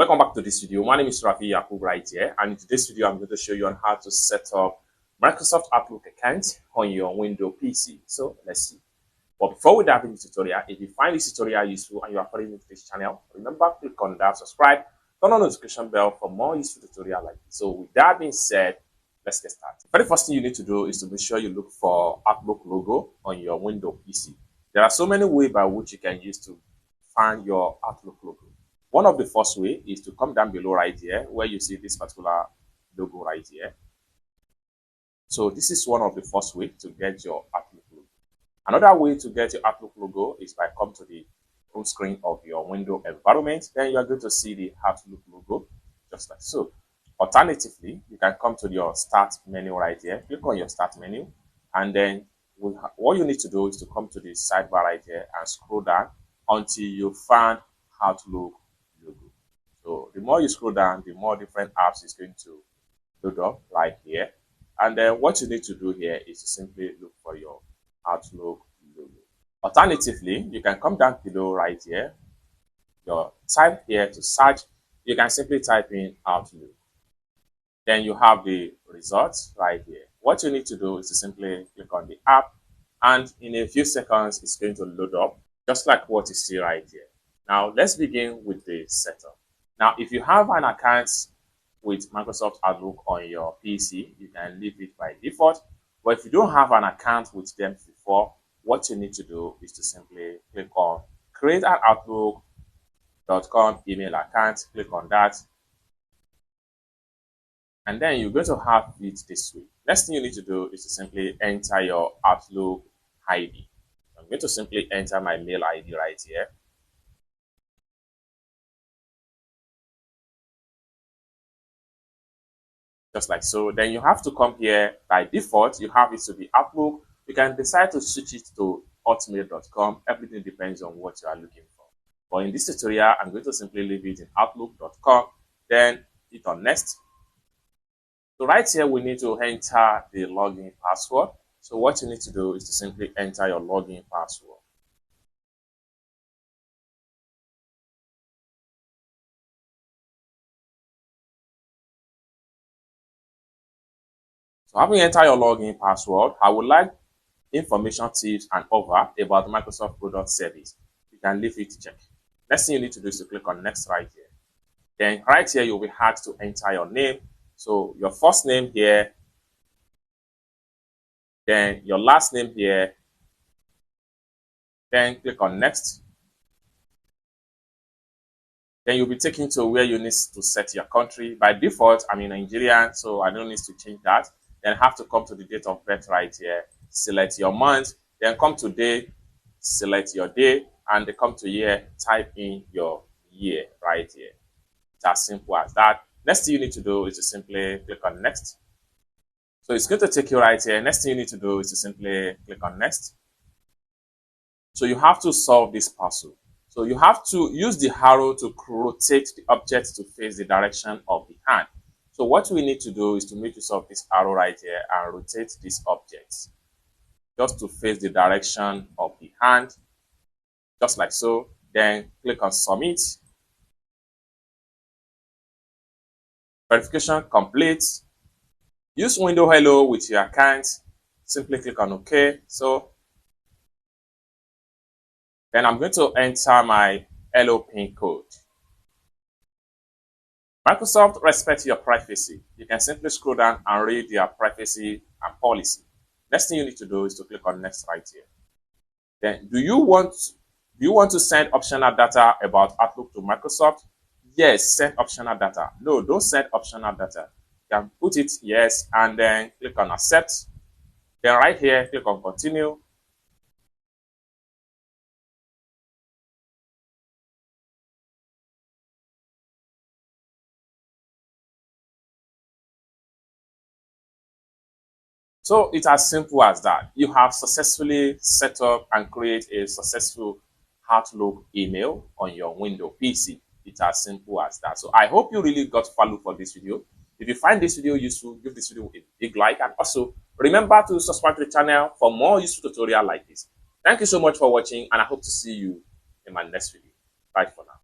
Welcome back to this video. My name is Rafi Yakub right here, and in today's video I'm going to show you on how to set up Microsoft Outlook account on your Windows PC. So let's see. But before we dive into the tutorial, if you find this tutorial useful and you are following to this channel, remember click on that subscribe, turn on the notification bell for more useful tutorial like this. So with that being said, let's get started. The very first thing you need to do is to make sure you look for Outlook logo on your Windows PC. There are so many ways by which you can use to find your Outlook logo. One of the first way is to come down below right here where you see this particular logo right here. So this is one of the first way to get your Outlook logo. Another way to get your Outlook logo is by come to the home screen of your Windows environment. Then you are going to see the Outlook logo just like so. Alternatively, you can come to your start menu right here. Click on your start menu, and then what you need to do is to come to the sidebar right here and scroll down until you find Outlook logo. So the more you scroll down, the more different apps is going to load up right here. And then what you need to do here is to simply look for your Outlook logo. Alternatively, you can come down below right here. Your type here to search, you can simply type in Outlook. Then you have the results right here. What you need to do is to simply click on the app, and in a few seconds it's going to load up just like what you see right here. Now let's begin with the setup. Now if you have an account with Microsoft Outlook on your PC, you can leave it by default. But if you don't have an account with them before, what you need to do is to simply click on create an Outlook.com email account. Click on that, and then you're going to have it this way. Next thing you need to do is to simply enter your Outlook ID. I'm going to simply enter my mail ID right here. Just like so. Then you have to come here. By default, you have it to be Outlook. You can decide to switch it to hotmail.com. Everything depends on what you are looking for. But in this tutorial, I'm going to simply leave it in outlook.com. Then hit on next. So right here, we need to enter the login password. So what you need to do is to simply enter your login password. So having entered your login password, I would like information, tips, and over about Microsoft product service. You can leave it to check. Next thing you need to do is to click on next right here. Then right here, you'll be asked to enter your name. So your first name here, then your last name here, then click on next. Then you'll be taken to where you need to set your country. By default, I'm in Nigerian, so I don't need to change that. Then have to come to the date of birth right here, select your month, then come to day, select your day, and then come to year, type in your year right here. It's as simple as that. Next thing you need to do is to simply click on next. So it's going to take you right here. Next thing you need to do is to simply click on next. So you have to solve this puzzle. So you have to use the arrow to rotate the object to face the direction of the hand. So what we need to do is to make use of this arrow right here and rotate this object just to face the direction of the hand, just like so. Then click on submit. Verification complete. Use Windows Hello with your account. Simply click on OK. So then I'm going to enter my Hello PIN code. Microsoft respects your privacy. You can simply scroll down and read their privacy and policy. Next thing you need to do is to click on next right here. Then do you want to send optional data about Outlook to Microsoft? Yes, send optional data. No, don't send optional data. You can put it yes and then click on accept. Then right here, click on continue. So it's as simple as that. You have successfully set up and create a successful Outlook email on your Windows PC. It's as simple as that. So I hope you really got value for this video. If you find this video useful, give this video a big like, and also remember to subscribe to the channel for more useful tutorials like this. Thank you so much for watching, and I hope to see you in my next video. Bye for now.